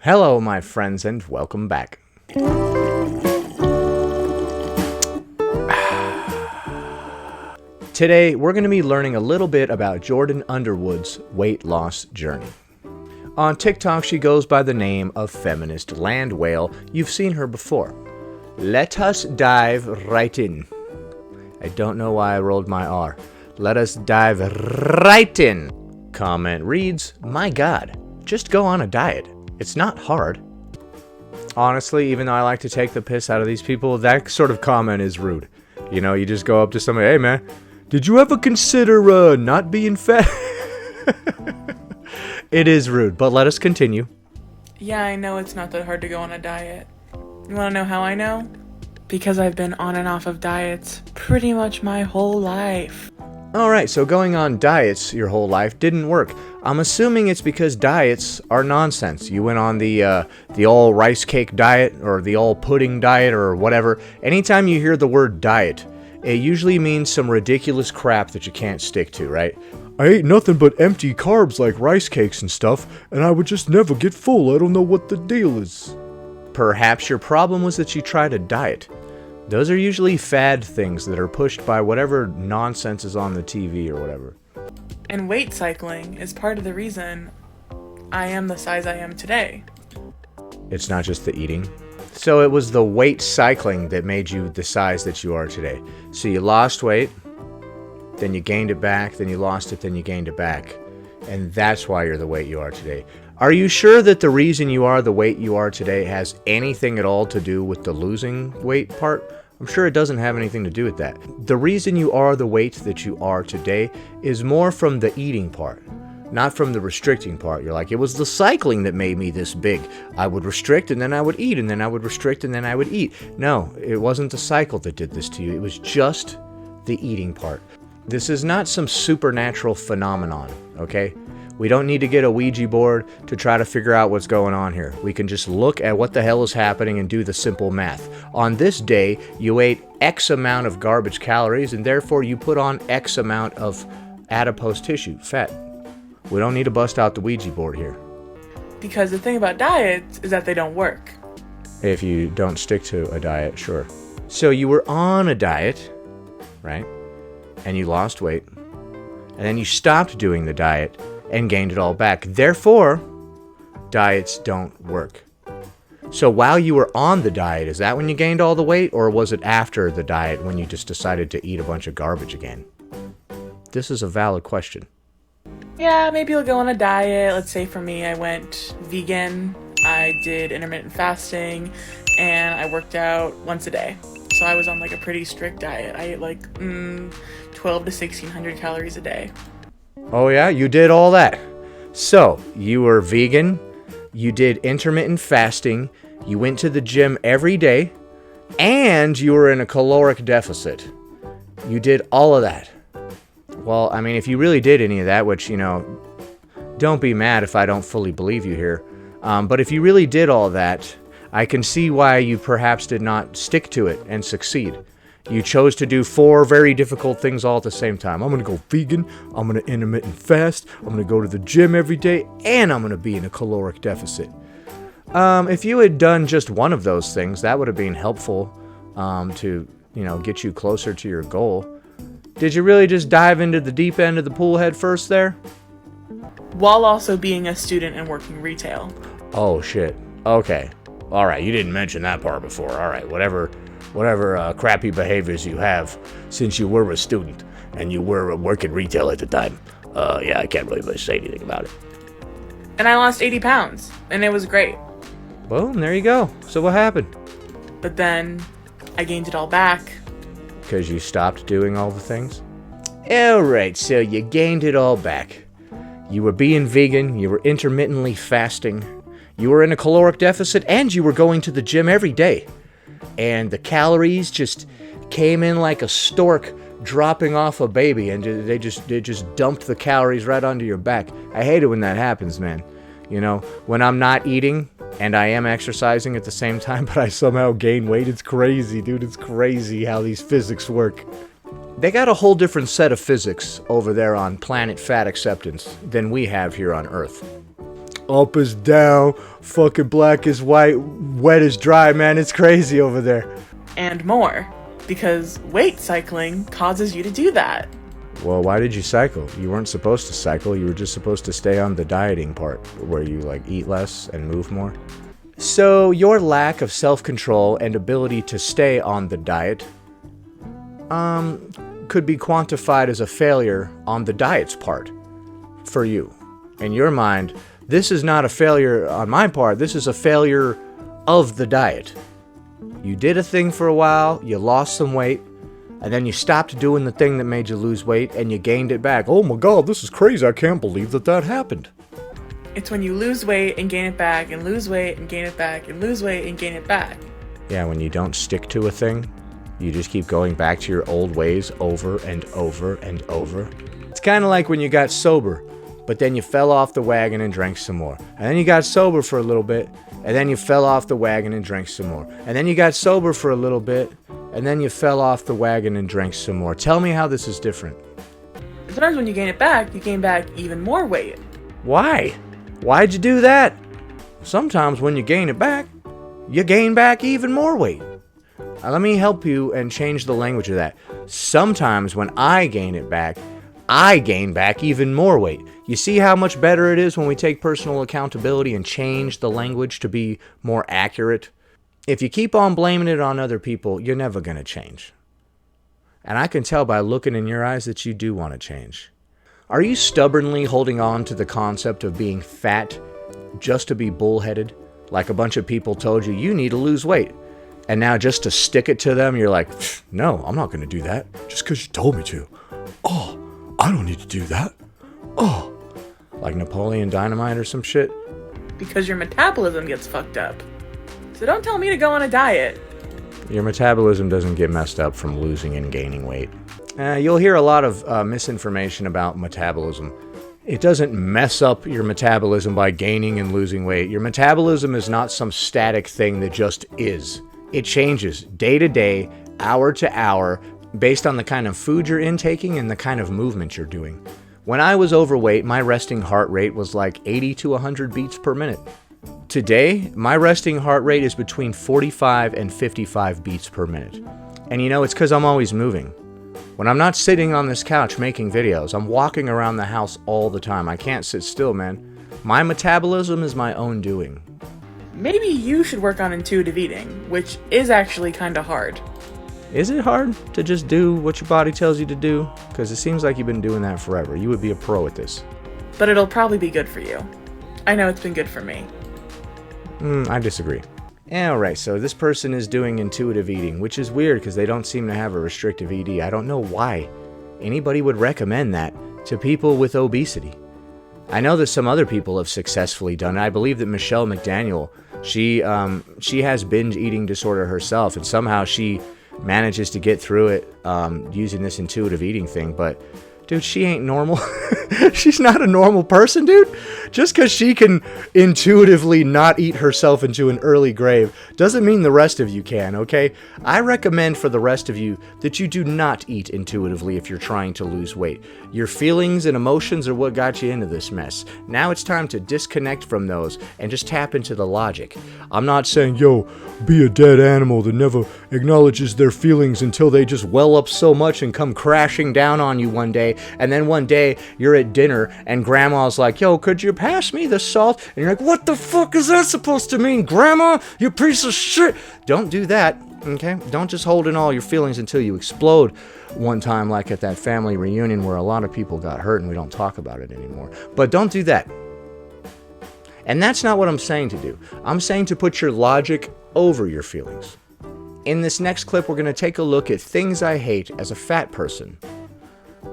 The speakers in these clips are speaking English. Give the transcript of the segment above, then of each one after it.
Hello, my friends, and welcome back. Today, we're going to be learning a little bit about Jordan Underwood's weight loss journey. On TikTok, she goes by the name of FeministLandWhale. You've seen her before. Let us dive right in. I don't know why I rolled my R. Let us dive right in. Comment reads, "My God, just go on a diet. It's not hard." Honestly, even though I like to take the piss out of these people, that sort of comment is rude. You know, you just go up to somebody, "Hey man, did you ever consider not being fat?" It is rude, but let us continue. Yeah, I know it's not that hard to go on a diet. You want to know how I know? Because I've been on and off of diets pretty much my whole life. Alright, so going on diets your whole life didn't work. I'm assuming it's because diets are nonsense. You went on the all rice cake diet or the all pudding diet or whatever. Anytime you hear the word diet, it usually means some ridiculous crap that you can't stick to, right? I ate nothing but empty carbs like rice cakes and stuff, and I would just never get full. I don't know what the deal is. Perhaps your problem was that you tried a diet. Those are usually fad things that are pushed by whatever nonsense is on the TV or whatever. And weight cycling is part of the reason I am the size I am today. It's not just the eating. So it was the weight cycling that made you the size that you are today. So you lost weight, then you gained it back, then you lost it, then you gained it back. And that's why you're the weight you are today. Are you sure that the reason you are the weight you are today has anything at all to do with the losing weight part? I'm sure it doesn't have anything to do with that. The reason you are the weight that you are today is more from the eating part, not from the restricting part. You're like, it was the cycling that made me this big. I would restrict and then I would eat, and then I would restrict and then I would eat. No, it wasn't the cycle that did this to you. It was just the eating part. This is not some supernatural phenomenon, okay? We don't need to get a Ouija board to try to figure out what's going on here. We can just look at what the hell is happening and do the simple math. On this day, you ate X amount of garbage calories, and therefore you put on X amount of adipose tissue, fat. We don't need to bust out the Ouija board here. Because the thing about diets is that they don't work. If you don't stick to a diet, sure. So you were on a diet, right? And you lost weight. And then you stopped doing the diet and gained it all back. Therefore, diets don't work. So while you were on the diet, is that when you gained all the weight, or was it after the diet when you just decided to eat a bunch of garbage again? This is a valid question. Yeah, maybe you'll go on a diet. Let's say for me, I went vegan, I did intermittent fasting, and I worked out once a day. So I was on like a pretty strict diet. I ate like 12 to 1600 calories a day. Oh yeah, you did all that. So, you were vegan, you did intermittent fasting, you went to the gym every day, and you were in a caloric deficit. You did all of that. Well, I mean, if you really did any of that, which, you know, don't be mad if I don't fully believe you here, but if you really did all that, I can see why you perhaps did not stick to it and succeed. You chose to do 4 very difficult things all at the same time. I'm going to go vegan, I'm going to intermittent fast, I'm going to go to the gym every day, and I'm going to be in a caloric deficit. If you had done just one of those things, that would have been helpful to, you know, get you closer to your goal. Did you really just dive into the deep end of the pool head first there? While also being a student and working retail. Oh, shit. Okay. All right, you didn't mention that part before. All right, whatever crappy behaviors you have since you were a student and you were working retail at the time. Yeah, I can't really say anything about it. And I lost 80 pounds, and it was great. Well, there you go. So what happened? But then I gained it all back. Because you stopped doing all the things? Alright, so you gained it all back. You were being vegan, you were intermittently fasting, you were in a caloric deficit, and you were going to the gym every day. And the calories just came in like a stork dropping off a baby, and they just dumped the calories right onto your back. I hate it when that happens, man. You know, when I'm not eating and I am exercising at the same time, but I somehow gain weight. It's crazy, dude. It's crazy how these physics work. They got a whole different set of physics over there on planet Fat Acceptance than we have here on Earth. Up is down, fucking black is white, wet is dry, man. It's crazy over there. And more, because weight cycling causes you to do that. Well, why did you cycle? You weren't supposed to cycle. You were just supposed to stay on the dieting part where you like eat less and move more. So your lack of self-control and ability to stay on the diet could be quantified as a failure on the diet's part for you. In your mind, this is not a failure on my part. This is a failure of the diet. You did a thing for a while, you lost some weight, and then you stopped doing the thing that made you lose weight, and you gained it back. Oh my God, this is crazy. I can't believe that happened. It's when you lose weight and gain it back, and lose weight and gain it back, and lose weight and gain it back. Yeah, when you don't stick to a thing, you just keep going back to your old ways over and over and over. It's kind of like when you got sober, but then you fell off the wagon and drank some more. And then you got sober for a little bit, and then you fell off the wagon and drank some more. And then you got sober for a little bit, and then you fell off the wagon and drank some more. Tell me how this is different. Sometimes when you gain it back, you gain back even more weight. Why? Why'd you do that? Sometimes when you gain it back, you gain back even more weight. Now, let me help you and change the language of that. Sometimes when I gain it back, I gain back even more weight. You see how much better it is when we take personal accountability and change the language to be more accurate? If you keep on blaming it on other people, you're never going to change. And I can tell by looking in your eyes that you do want to change. Are you stubbornly holding on to the concept of being fat just to be bullheaded? Like a bunch of people told you, you need to lose weight. And now just to stick it to them, you're like, no, I'm not going to do that. Just because you told me to. Oh, I don't need to do that. Oh. Like Napoleon Dynamite or some shit? Because your metabolism gets fucked up. So don't tell me to go on a diet. Your metabolism doesn't get messed up from losing and gaining weight. You'll hear a lot of misinformation about metabolism. It doesn't mess up your metabolism by gaining and losing weight. Your metabolism is not some static thing that just is. It changes day to day, hour to hour, based on the kind of food you're intaking and the kind of movement you're doing. When I was overweight, my resting heart rate was like 80 to 100 beats per minute. Today, my resting heart rate is between 45 and 55 beats per minute. And you know, it's because I'm always moving. When I'm not sitting on this couch making videos, I'm walking around the house all the time. I can't sit still, man. My metabolism is my own doing. Maybe you should work on intuitive eating, which is actually kind of hard. Is it hard to just do what your body tells you to do? Because it seems like you've been doing that forever. You would be a pro at this. But it'll probably be good for you. I know it's been good for me. I disagree. Alright, so this person is doing intuitive eating, which is weird because they don't seem to have a restrictive ED. I don't know why anybody would recommend that to people with obesity. I know that some other people have successfully done it. I believe that Michelle McDaniel, she has binge eating disorder herself, and somehow she manages to get through it using this intuitive eating thing. But dude, she ain't normal. She's not a normal person, dude. Just because she can intuitively not eat herself into an early grave doesn't mean the rest of you can, okay? I recommend for the rest of you that you do not eat intuitively if you're trying to lose weight. Your feelings and emotions are what got you into this mess. Now it's time to disconnect from those and just tap into the logic. I'm not saying, yo, be a dead animal that never acknowledges their feelings until they just well up so much and come crashing down on you one day. And then one day you're at dinner and grandma's like, yo, could you pass me the salt? And you're like, what the fuck is that supposed to mean, grandma? You piece of shit. Don't do that, okay? Don't just hold in all your feelings until you explode one time, like at that family reunion where a lot of people got hurt and we don't talk about it anymore. But don't do that. And that's not what I'm saying to do. I'm saying to put your logic over your feelings. In this next clip, we're going to take a look at things I hate as a fat person.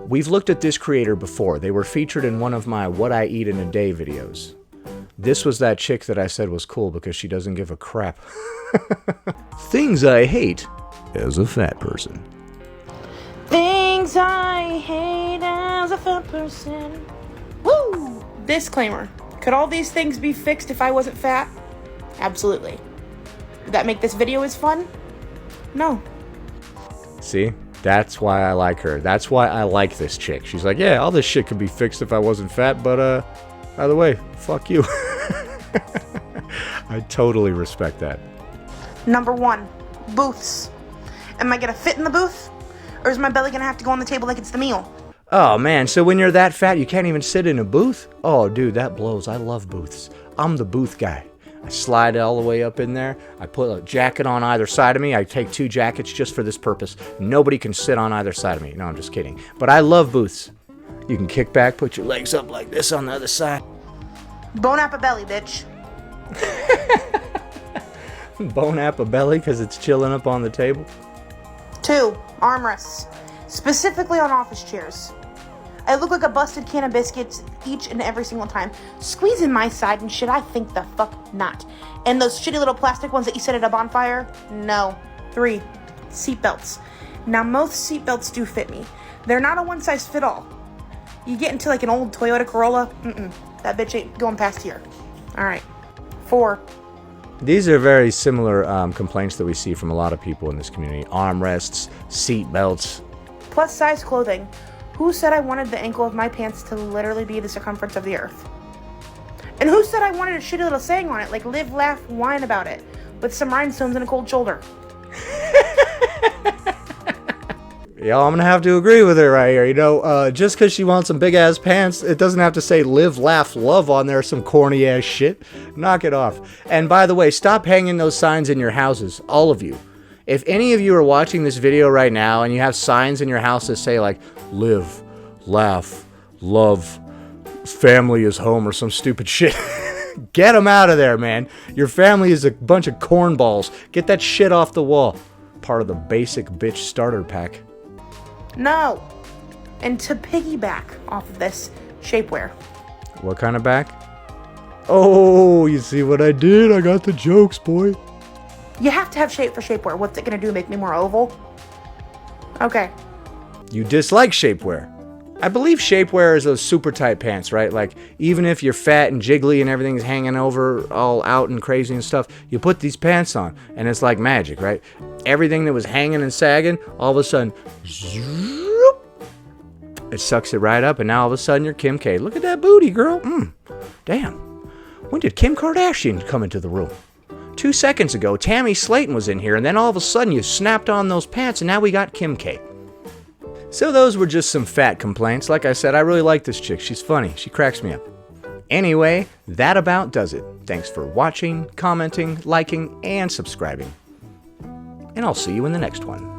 We've looked at this creator before. They were featured in one of my What I Eat in a Day videos. This was that chick that I said was cool because she doesn't give a crap. Things I hate as a fat person. Things I hate as a fat person. Woo! Disclaimer. Could all these things be fixed if I wasn't fat? Absolutely. Would that make this video as fun? No. See? That's why I like her. That's why I like this chick. She's like, yeah, all this shit could be fixed if I wasn't fat, but, by the way, fuck you. I totally respect that. Number 1, booths. Am I gonna fit in the booth? Or is my belly gonna have to go on the table like it's the meal? Oh man, so when you're that fat, you can't even sit in a booth? Oh dude, that blows. I love booths. I'm the booth guy. I slide all the way up in there. I put a jacket on either side of me. I take 2 jackets just for this purpose. Nobody can sit on either side of me. No, I'm just kidding. But I love booths. You can kick back, put your legs up like this on the other side. Bone up a belly, bitch. Bone apple belly because it's chilling up on the table. 2, armrests. Specifically on office chairs. I look like a busted can of biscuits each and every single time. Squeezing my side and shit, I think the fuck not. And those shitty little plastic ones that you set at a bonfire? No. 3, seatbelts. Now most seatbelts do fit me. They're not a one size fit all. You get into like an old Toyota Corolla, that bitch ain't going past here. Alright. 4. These are very similar complaints that we see from a lot of people in this community. Armrests, seat belts. Plus size clothing. Who said I wanted the ankle of my pants to literally be the circumference of the earth? And who said I wanted a shitty little saying on it, like live, laugh, whine about it, with some rhinestones and a cold shoulder? Yeah, I'm gonna have to agree with her right here. You know, just because she wants some big ass pants, it doesn't have to say live, laugh, love on there, some corny ass shit. Knock it off. And by the way, stop hanging those signs in your houses, all of you. If any of you are watching this video right now and you have signs in your house that say like live, laugh, love, family is home or some stupid shit, get them out of there, man. Your family is a bunch of cornballs. Get that shit off the wall. Part of the basic bitch starter pack. No. And to piggyback off of this, shapewear. What kind of back? Oh, you see what I did? I got the jokes, boy. You have to have shape for shapewear. What's it gonna do, make me more oval? Okay. You dislike shapewear. I believe shapewear is those super tight pants, right? Like, even if you're fat and jiggly and everything's hanging over all out and crazy and stuff, you put these pants on, and it's like magic, right? Everything that was hanging and sagging, all of a sudden, zoop, it sucks it right up, and now all of a sudden you're Kim K. Look at that booty, girl. Damn. When did Kim Kardashian come into the room? 2 seconds ago, Tammy Slayton was in here, and then all of a sudden you snapped on those pants, and now we got Kim K. So those were just some fat complaints. Like I said, I really like this chick. She's funny. She cracks me up. Anyway, that about does it. Thanks for watching, commenting, liking, and subscribing. And I'll see you in the next one.